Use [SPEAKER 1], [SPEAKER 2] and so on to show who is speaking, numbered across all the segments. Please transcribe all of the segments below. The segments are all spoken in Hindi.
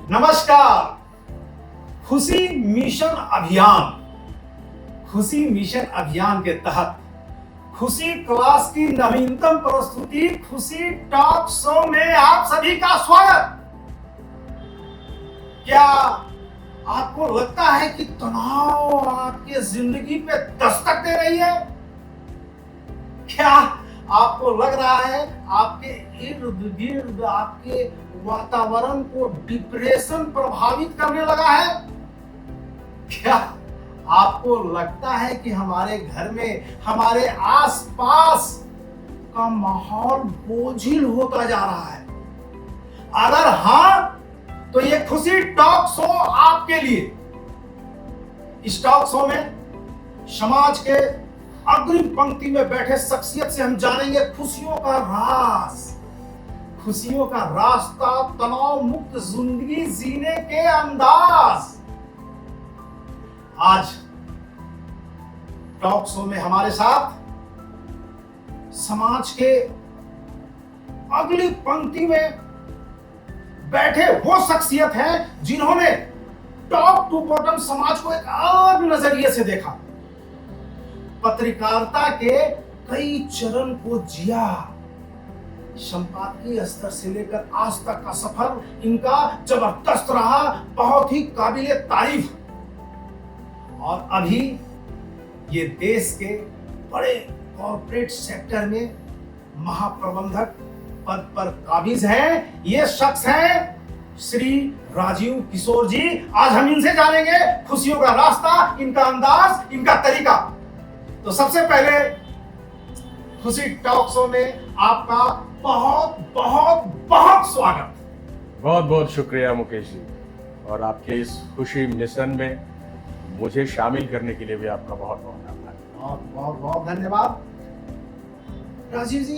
[SPEAKER 1] नमस्कार। खुशी मिशन अभियान, खुशी मिशन अभियान के तहत खुशी क्लास की नवीनतम प्रस्तुति खुशी टॉक शो में आप सभी का स्वागत। क्या आपको लगता है कि तनाव आपके जिंदगी पे दस्तक दे रही है? क्या आपको लग रहा है आपके इर्द गिर्द आपके वातावरण को डिप्रेशन प्रभावित करने लगा है? क्या आपको लगता है कि हमारे घर में, हमारे आसपास का माहौल बोझिल होता जा रहा है? अगर हाँ, तो ये खुशी टॉक शो आपके लिए। इस टॉक शो में समाज के अग्रिम पंक्ति में बैठे शख्सियत से हम जानेंगे खुशियों का राज, खुशियों का रास्ता, तनाव मुक्त जिंदगी जीने के अंदाज। आज टॉक शो में हमारे साथ समाज के अगली पंक्ति में बैठे वो शख्सियत हैं जिन्होंने टॉप टू बॉटम समाज को एक अलग नजरिए से देखा, पत्रकारिता के कई चरण को जिया, संपादकीय स्तर से लेकर आज तक का सफर इनका जबरदस्त रहा, बहुत ही काबिले तारीफ। और अभी ये देश के बड़े कॉर्पोरेट सेक्टर में महाप्रबंधक पद पर काबिज हैं। ये शख्स हैं श्री राजीव किशोर जी। आज हम इनसे जानेंगे खुशियों का रास्ता, इनका अंदाज, इनका तरीका। तो सबसे पहले खुशी टॉक शो में आपका बहुत बहुत बहुत स्वागत।
[SPEAKER 2] बहुत बहुत शुक्रिया मुकेश जी, और आपके इस खुशी मिशन में मुझे शामिल करने के लिए भी आपका बहुत बहुत आभार।
[SPEAKER 1] बहुत बहुत बहुत धन्यवाद। राजीव जी,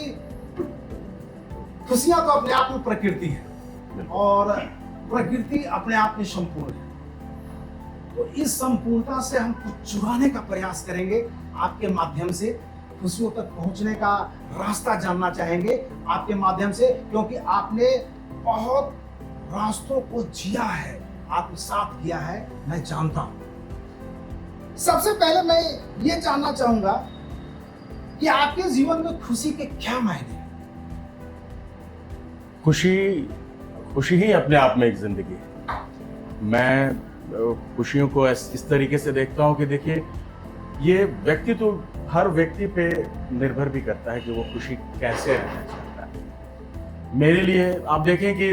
[SPEAKER 1] खुशियां तो अपने आप में प्रकृति है और प्रकृति अपने आप में संपूर्ण है। तो इस संपूर्णता से हम कुछ चुराने का प्रयास करेंगे, आपके माध्यम से खुशियों तक पहुंचने का रास्ता जानना चाहेंगे आपके माध्यम से, क्योंकि आपने बहुत रास्तों को जिया है, आत्मसात किया है, मैं जानता हूं। सबसे पहले मैं ये जानना चाहूंगा कि आपके जीवन में खुशी के क्या मायने हैं?
[SPEAKER 2] खुशी ही अपने आप में एक जिंदगी है। मैं खुशियों को इस तरीके से देखता हूँ कि देखिए, ये व्यक्ति तो हर व्यक्ति पे निर्भर भी करता है कि वो खुशी कैसे रहना चाहता है। मेरे लिए आप देखें कि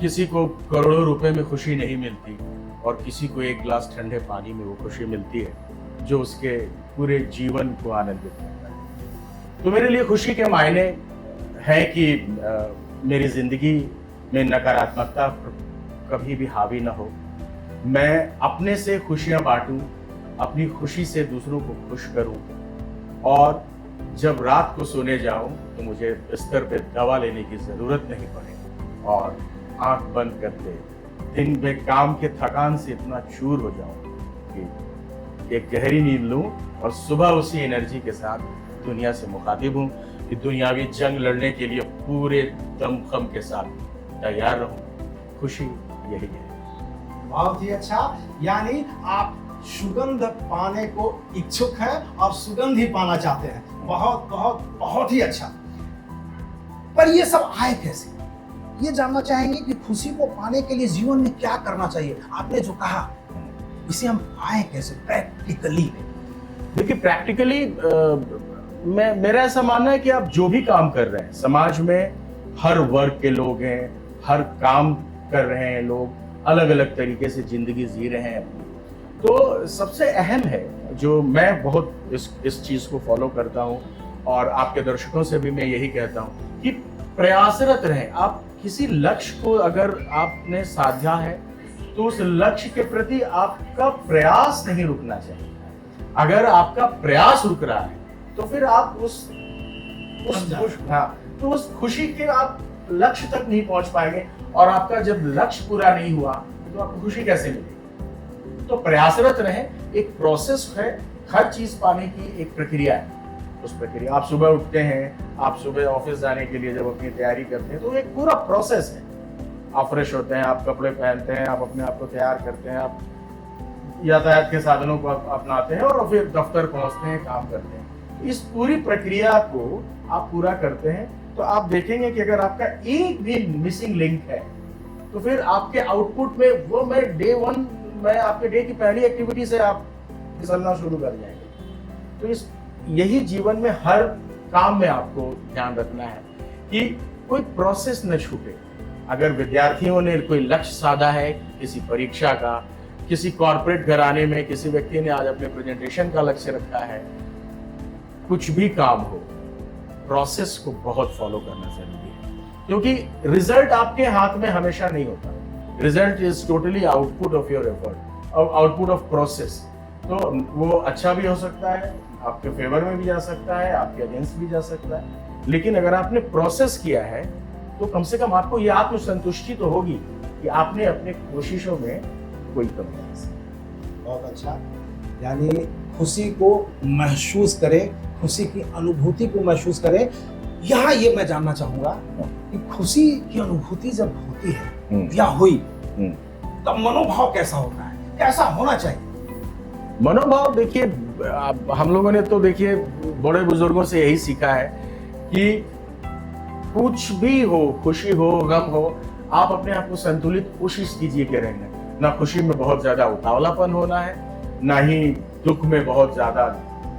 [SPEAKER 2] किसी को करोड़ों रुपए में खुशी नहीं मिलती और किसी को एक गिलास ठंडे पानी में वो खुशी मिलती है जो उसके पूरे जीवन को आनंदित करता है। तो मेरे लिए खुशी के मायने है कि मेरी जिंदगी में नकारात्मकता कभी भी हावी ना हो, मैं अपने से खुशियां बांटूं, अपनी खुशी से दूसरों को खुश करूं, और जब रात को सोने जाऊं तो मुझे बिस्तर पे दवा लेने की जरूरत नहीं पड़े और आंख बंद करके दिन में काम के थकान से इतना चूर हो जाऊं कि एक गहरी नींद लूं और सुबह उसी एनर्जी के साथ दुनिया से मुखातिब हूं कि दुनियावी जंग लड़ने के लिए पूरे दमखम के साथ तैयार रहूं। खुशी यही है।
[SPEAKER 1] बहुत ही अच्छा, यानी आप सुगंध पाने को इच्छुक हैं और सुगंध ही पाना चाहते हैं। बहुत बहुत बहुत ही अच्छा। पर ये सब आए कैसे? ये जानना चाहेंगे कि खुशी को पाने के लिए जीवन में क्या करना चाहिए। आपने जो कहा, इसे हम पाए कैसे प्रैक्टिकली?
[SPEAKER 2] देखिए, प्रैक्टिकली मेरा ऐसा मानना है कि आप जो भी काम कर रहे हैं, समाज में हर वर्ग के लोग हैं, हर काम कर रहे हैं लोग, अलग अलग तरीके से जिंदगी जी रहे हैं अपनी। तो सबसे अहम है, जो मैं बहुत इस चीज को फॉलो करता हूँ और आपके दर्शकों से भी मैं यही कहता हूँ कि प्रयासरत रहें। आप किसी लक्ष्य को अगर आपने साधा है तो उस लक्ष्य के प्रति आपका प्रयास नहीं रुकना चाहिए। अगर आपका प्रयास रुक रहा है तो फिर आप उस खुशी के आप लक्ष्य तक नहीं पहुंच पाएंगे, और आपका जब लक्ष्य पूरा नहीं हुआ तो आपको खुशी कैसे मिलेगी? तो प्रयासरत रहें। एक प्रोसेस है, हर चीज पाने की एक प्रक्रिया है। उस प्रक्रिया, आप सुबह उठते हैं, आप सुबह ऑफिस जाने के लिए जब अपनी तैयारी करते हैं तो एक पूरा प्रोसेस है। आप फ्रेश होते हैं, आप कपड़े पहनते हैं, आप अपने आप को तैयार करते हैं, आप यातायात के साधनों को अपनाते हैं और फिर दफ्तर पहुंचते हैं, काम करते हैं। इस पूरी प्रक्रिया को आप पूरा करते हैं तो आप देखेंगे कि अगर आपका एक भी मिसिंग लिंक है तो फिर आपके आउटपुट में वो मैं आपके डे की पहली एक्टिविटी से आप फिसलना शुरू कर जाएंगे। तो यही जीवन में हर काम में आपको ध्यान रखना है कि कोई प्रोसेस न छूटे। अगर विद्यार्थियों ने कोई लक्ष्य साधा है किसी परीक्षा का, किसी कॉर्पोरेट घराने में किसी व्यक्ति ने आज अपने प्रेजेंटेशन का लक्ष्य रखा है, कुछ भी काम हो, प्रोसेस को बहुत फॉलो करना जरूरी है, क्योंकि रिजल्ट आपके हाथ में हमेशा नहीं होता। Result is totally output of your effort, output of process. तो वो अच्छा भी हो सकता है, आपके फेवर में भी जा सकता है, आपके अगेंस्ट भी जा सकता है, लेकिन अगर आपने प्रोसेस किया है तो कम से कम आपको ये आत्मसंतुष्टि तो होगी कि आपने अपने कोशिशों में कोई कमी नहीं।
[SPEAKER 1] बहुत अच्छा, यानी खुशी को महसूस करें, खुशी की अनुभूति को महसूस करें। यहाँ ये मैं जानना चाहूंगा कि खुशी की अनुभूति जब होती है या हुई तब मनोभाव कैसा होता है, कैसा होना चाहिए?
[SPEAKER 2] मनोभाव देखिए, हम लोगों ने तो देखिए बड़े बुजुर्गों से यही सीखा है कि कुछ भी हो, खुशी हो, गम हो, आप अपने आप को संतुलित कोशिश कीजिए कि रहना। ना खुशी में बहुत ज्यादा उतावलापन होना है, ना ही दुख में बहुत ज्यादा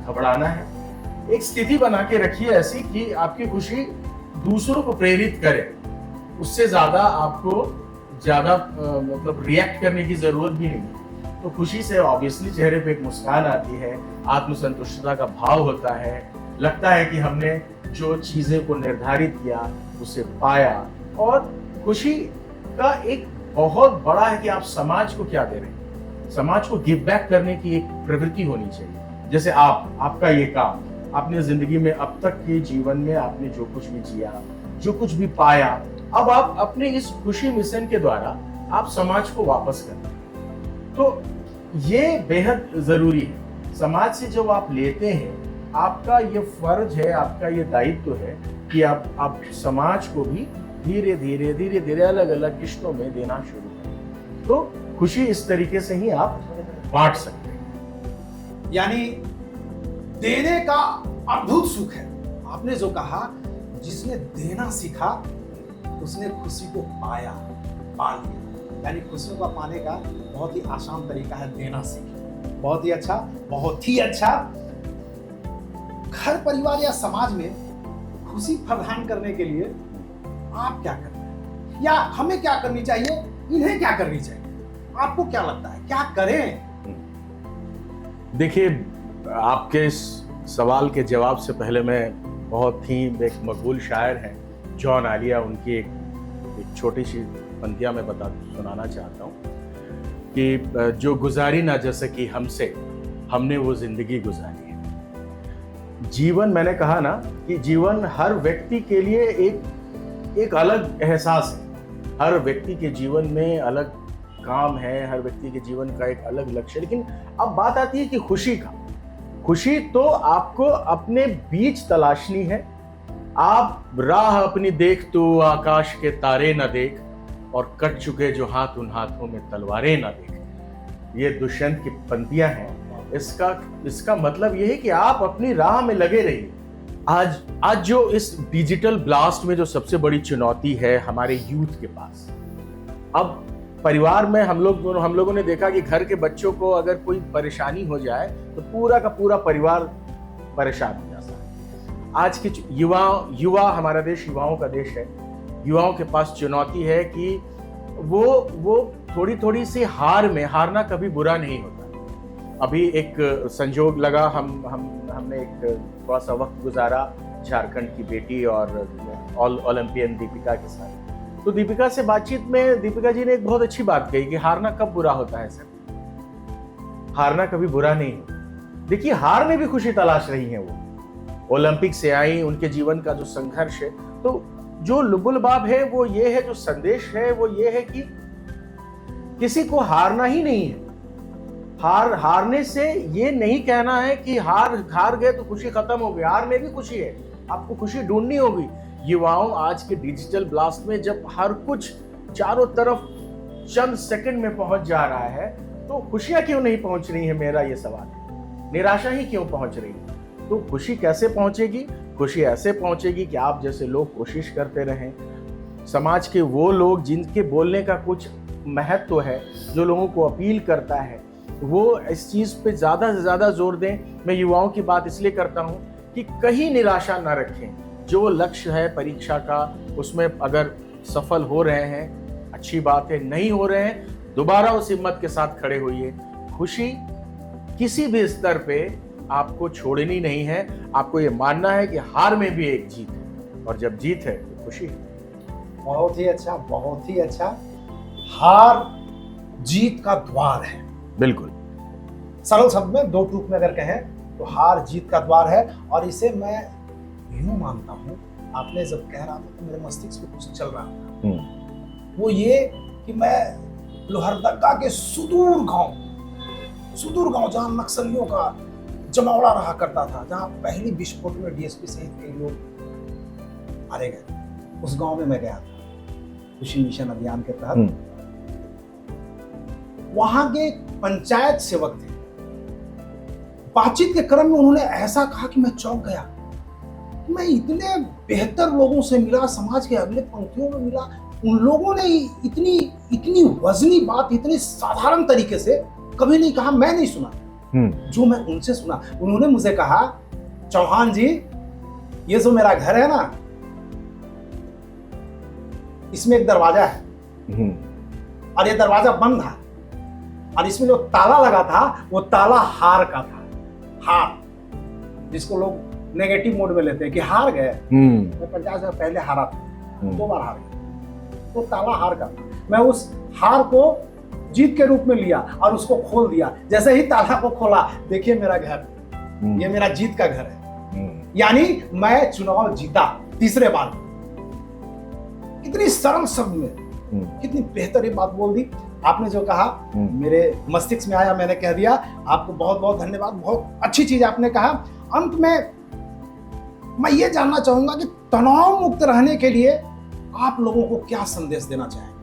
[SPEAKER 2] घबराना है। एक स्थिति बना के रखिए ऐसी कि आपकी खुशी दूसरों को प्रेरित करे, उससे ज्यादा आपको मतलब रिएक्ट करने की जरूरत भी नहीं। तो खुशी से ऑब्वियसली चेहरे पे एक मुस्कान आती है, आत्मसंतुष्टता का भाव होता है, लगता है कि हमने जो चीजें को निर्धारित किया उसे पाया। और खुशी का एक बहुत बड़ा है कि आप समाज को क्या दे रहे हैं, समाज को गिव बैक करने की एक प्रवृत्ति होनी चाहिए। जैसे आपका ये काम, आपने जिंदगी में अब तक के जीवन में आपने जो कुछ भी जिया, जो कुछ भी पाया, अब आप अपने इस खुशी मिशन के द्वारा आप समाज को वापस कर। तो ये बेहद जरूरी है। समाज से जब आप लेते हैं, आपका ये फर्ज है, आपका ये दायित्व है कि आप समाज को भी धीरे धीरे अलग अलग किश्तों में देना शुरू करें। तो खुशी इस तरीके से ही आप बांट सकते हैं।
[SPEAKER 1] यानी देने का अद्भुत सुख है। आपने जो कहा, जिसने देना सीखा उसने खुशी को पा लिया। यानी खुशियों का पाने का बहुत ही आसान तरीका है देना सीखें। बहुत ही अच्छा, बहुत ही अच्छा। घर परिवार या समाज में खुशी प्रदान करने के लिए आप क्या करते हैं, या हमें क्या करनी चाहिए, इन्हें क्या करनी चाहिए? आपको क्या लगता है, क्या करें?
[SPEAKER 2] देखिए, आपके इस सवाल के जवाब से पहले मैं बहुत ही एक मकबूल शायर हैं जॉन आलिया, उनकी एक छोटी सी पंक्तियां मैं सुनाना चाहता हूँ कि जो गुजारी ना जा सकी हमसे, हमने वो जिंदगी गुजारी है। जीवन, मैंने कहा ना कि जीवन हर व्यक्ति के लिए एक अलग एहसास है। हर व्यक्ति के जीवन में अलग काम है, हर व्यक्ति के जीवन का एक अलग लक्ष्य। लेकिन अब बात आती है कि खुशी का। खुशी तो आपको अपने बीच तलाशनी है। आप राह अपनी देख तो आकाश के तारे न देख, और कट चुके जो हाथ उन हाथों में तलवारें न देख। ये दुष्यंत की पंक्तियां हैं। इसका मतलब ये है कि आप अपनी राह में लगे रहिए। आज जो इस डिजिटल ब्लास्ट में जो सबसे बड़ी चुनौती है हमारे यूथ के पास, अब परिवार में हम लोगों ने देखा कि घर के बच्चों को अगर कोई परेशानी हो जाए तो पूरा का पूरा परिवार परेशान हो जाता है। आज के युवा हमारा देश युवाओं का देश है। युवाओं के पास चुनौती है कि वो थोड़ी सी हारना कभी बुरा नहीं होता। अभी एक संजोग लगा, हमने एक थोड़ा सा वक्त गुजारा झारखंड की बेटी और ओलंपियन दीपिका के साथ। तो दीपिका से बातचीत में दीपिका जी ने एक बहुत अच्छी बात कही कि हारना कब बुरा होता है सर, हारना कभी बुरा नहीं। देखिए, हार में भी खुशी तलाश रही है। वो ओलंपिक से आई, उनके जीवन का जो संघर्ष है, तो जो लुबुल बाब है वो ये है, जो संदेश है वो ये है कि किसी को हारना ही नहीं है। हारने से ये नहीं कहना है कि हार गए तो खुशी खत्म हो गई। हार में भी खुशी है, आपको खुशी ढूंढनी होगी। युवाओं, आज के डिजिटल ब्लास्ट में जब हर कुछ चारों तरफ चंद सेकंड में पहुंच जा रहा है, तो खुशियां क्यों नहीं पहुंच रही है, मेरा ये सवाल है। निराशा ही क्यों पहुंच रही है? तो खुशी कैसे पहुंचेगी? खुशी ऐसे पहुंचेगी कि आप जैसे लोग कोशिश करते रहें, समाज के वो लोग जिनके बोलने का कुछ महत्व है, जो लोगों को अपील करता है, वो इस चीज पे ज्यादा से ज्यादा जोर दें। मैं युवाओं की बात इसलिए करता हूं कि कहीं निराशा ना रखें। जो लक्ष्य है परीक्षा का, उसमें अगर सफल हो रहे हैं अच्छी बात है, नहीं हो रहे हैं दोबारा उस हिम्मत के साथ खड़े होइए। खुशी किसी भी स्तर पे आपको छोड़नी नहीं है। आपको ये मानना है कि हार में भी एक जीत है, और जब जीत है तो खुशी है।
[SPEAKER 1] बहुत ही अच्छा, बहुत ही अच्छा। हार जीत का द्वार है।
[SPEAKER 2] बिल्कुल
[SPEAKER 1] सरल शब्द में, दो टूक में अगर कहें तो हार जीत का द्वार है। और इसे मैं यूं मानता हूं, आपने जब कह रहा था तो मेरे मस्तिष्क में कुछ चल रहा था, वो ये कि मैं लोहरदगा के सुदूर गांव जहां नक्सलियों का जमावड़ा रहा करता था, जहां पहली विस्फोट में डीएसपी सहित कई लोग मारे गए, उस गांव में मैं गया था खुशी मिशन अभियान के तहत। वहां के पंचायत सेवक थे। बातचीत के क्रम में उन्होंने ऐसा कहा कि मैं चौंक गया। मैं इतने बेहतर लोगों से मिला, समाज के अगले पंक्तियों में मिला, उन लोगों ने इतनी वजनी बात इतनी साधारण तरीके से कभी नहीं कहा, मैं नहीं सुना। जो मैं उनसे सुना, उन्होंने मुझे कहा, चौहान जी, ये जो मेरा घर है ना, इसमें एक दरवाजा है और ये दरवाजा बंद था, और इसमें जो ताला लगा था वो ताला हार का था। हार, जिसको लोग नेगेटिव मोड में लेते हैं कि हार गए। मैं 50 साल पहले हारा था, 2 बार हार गया, तो ताला हार का था। मैं उस हार को जीत के रूप में लिया और उसको खोल दिया। जैसे ही ताला को खोला, देखिए मेरा घर, ये मेरा जीत का घर है। यानी मैं चुनाव जीता तीसरे बार। कितनी सरल शब्द में कितनी बेहतरीन बात बोल दी आपने। जो कहा मेरे मस्तिष्क में आया, मैंने कह दिया। आपको बहुत बहुत धन्यवाद, बहुत अच्छी चीज आपने कहा। अंत में मैं ये जानना चाहूंगा कि तनाव मुक्त रहने के लिए आप लोगों को क्या संदेश देना चाहेंगे?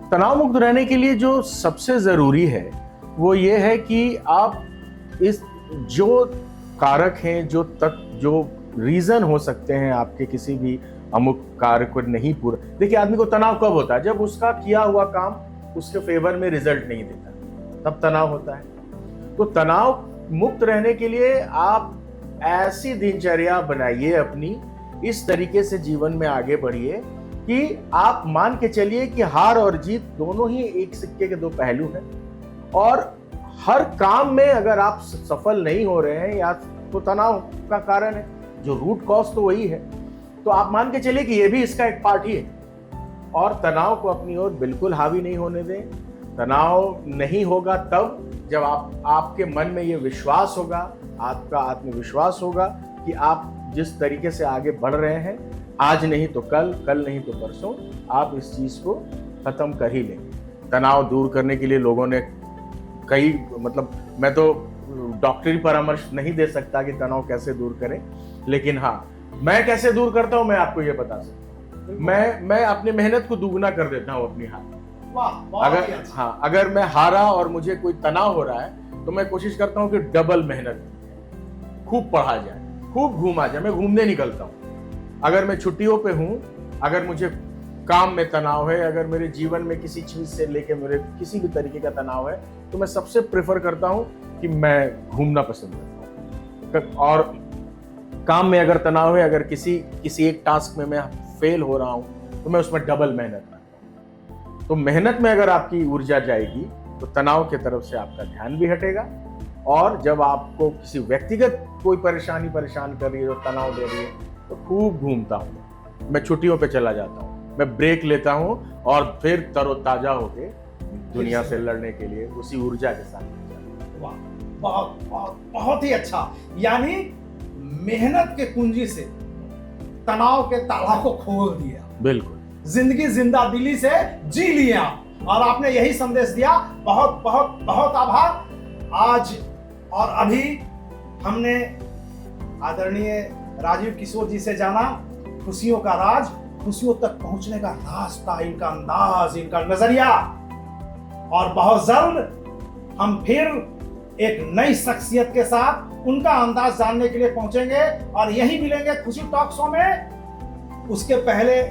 [SPEAKER 2] तनाव मुक्त रहने के लिए जो सबसे जरूरी है वो ये है कि आप इस जो कारक हैं, जो रीजन हो सकते हैं आपके किसी भी अमुक कार्य को नहीं पूरा। देखिए, आदमी को तनाव कब होता है? जब उसका किया हुआ काम उसके फेवर में रिजल्ट नहीं देता, तब तनाव होता है। तो तनाव मुक्त रहने के लिए आप ऐसी दिनचर्या बनाइए अपनी, इस तरीके से जीवन में आगे बढ़िए कि आप मान के चलिए कि हार और जीत दोनों ही एक सिक्के के 2 पहलू हैं। और हर काम में अगर आप सफल नहीं हो रहे हैं, या तो तनाव का कारण है, जो रूट कॉज तो वही है। तो आप मान के चलिए कि ये भी इसका एक पार्ट ही है। और तनाव को अपनी ओर बिल्कुल हावी नहीं होने दें। तनाव नहीं होगा तब जब आपके मन में ये विश्वास होगा, आपका आत्मविश्वास होगा कि आप जिस तरीके से आगे बढ़ रहे हैं, आज नहीं तो कल, कल नहीं तो परसों, आप इस चीज को खत्म कर ही लेंगे। तनाव दूर करने के लिए लोगों ने मैं तो डॉक्टरी परामर्श नहीं दे सकता कि तनाव कैसे दूर करें, लेकिन हाँ, मैं कैसे दूर करता हूं मैं आपको ये बता सकता हूं। मैं अपनी मेहनत को दुगना कर देता हूं अपनी अगर मैं हारा और मुझे कोई तनाव हो रहा है तो मैं कोशिश करता हूं कि डबल मेहनत, खूब पढ़ा जाए, खूब घूमा जाए। मैं घूमने निकलता हूं। अगर मैं छुट्टियों पे हूं, अगर मुझे काम में तनाव है, अगर मेरे जीवन में किसी चीज से लेके मेरे किसी भी तरीके का तनाव है, तो मैं सबसे प्रेफर करता हूं कि मैं घूमना पसंद करता हूं। और काम में अगर तनाव है, अगर किसी एक टास्क में मैं फेल हो रहा हूं, तो मैं उसमें डबल मेहनत करता हूं। तो मेहनत में अगर आपकी ऊर्जा जाएगी तो तनाव की तरफ से आपका ध्यान भी हटेगा। और जब आपको किसी व्यक्तिगत कोई परेशान कर रही है, तनाव दे रही है, तो खूब घूमता हूँ मैं, छुट्टियों पे चला जाता हूँ, मैं ब्रेक लेता हूँ और फिर तरोताजा होके दुनिया से लड़ने के लिए उसी ऊर्जा के साथ।
[SPEAKER 1] वाह, बहुत बहुत बहुत ही अच्छा। यानी मेहनत के कुंजी से तनाव के ताला को खोल दिया।
[SPEAKER 2] बिल्कुल,
[SPEAKER 1] जिंदगी जिंदा दिली से जी लिया, और आपने यही संदेश दिया। बहुत बहुत बहुत आभार। आज और अभी हमने आदरणीय राजीव किशोर जी से जाना खुशियों का राज, खुशियों तक पहुंचने का रास्ता, इनका अंदाज, इनका नजरिया। और बहुत जल्द हम फिर एक नई शख्सियत के साथ उनका अंदाज जानने के लिए पहुंचेंगे और यही मिलेंगे खुशी टॉक शो में। उसके पहले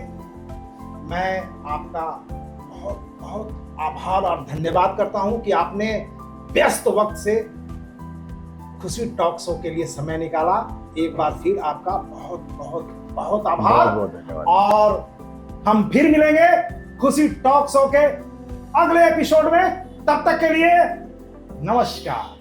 [SPEAKER 1] मैं आपका बहुत बहुत आभार और धन्यवाद करता हूं कि आपने व्यस्त वक्त से खुशी टॉक शो के लिए समय निकाला। एक बार फिर आपका बहुत बहुत बहुत आभार।
[SPEAKER 2] बहुत धन्यवाद।
[SPEAKER 1] और हम फिर मिलेंगे खुशी टॉक शो के अगले एपिसोड में। तब तक के लिए नमस्कार।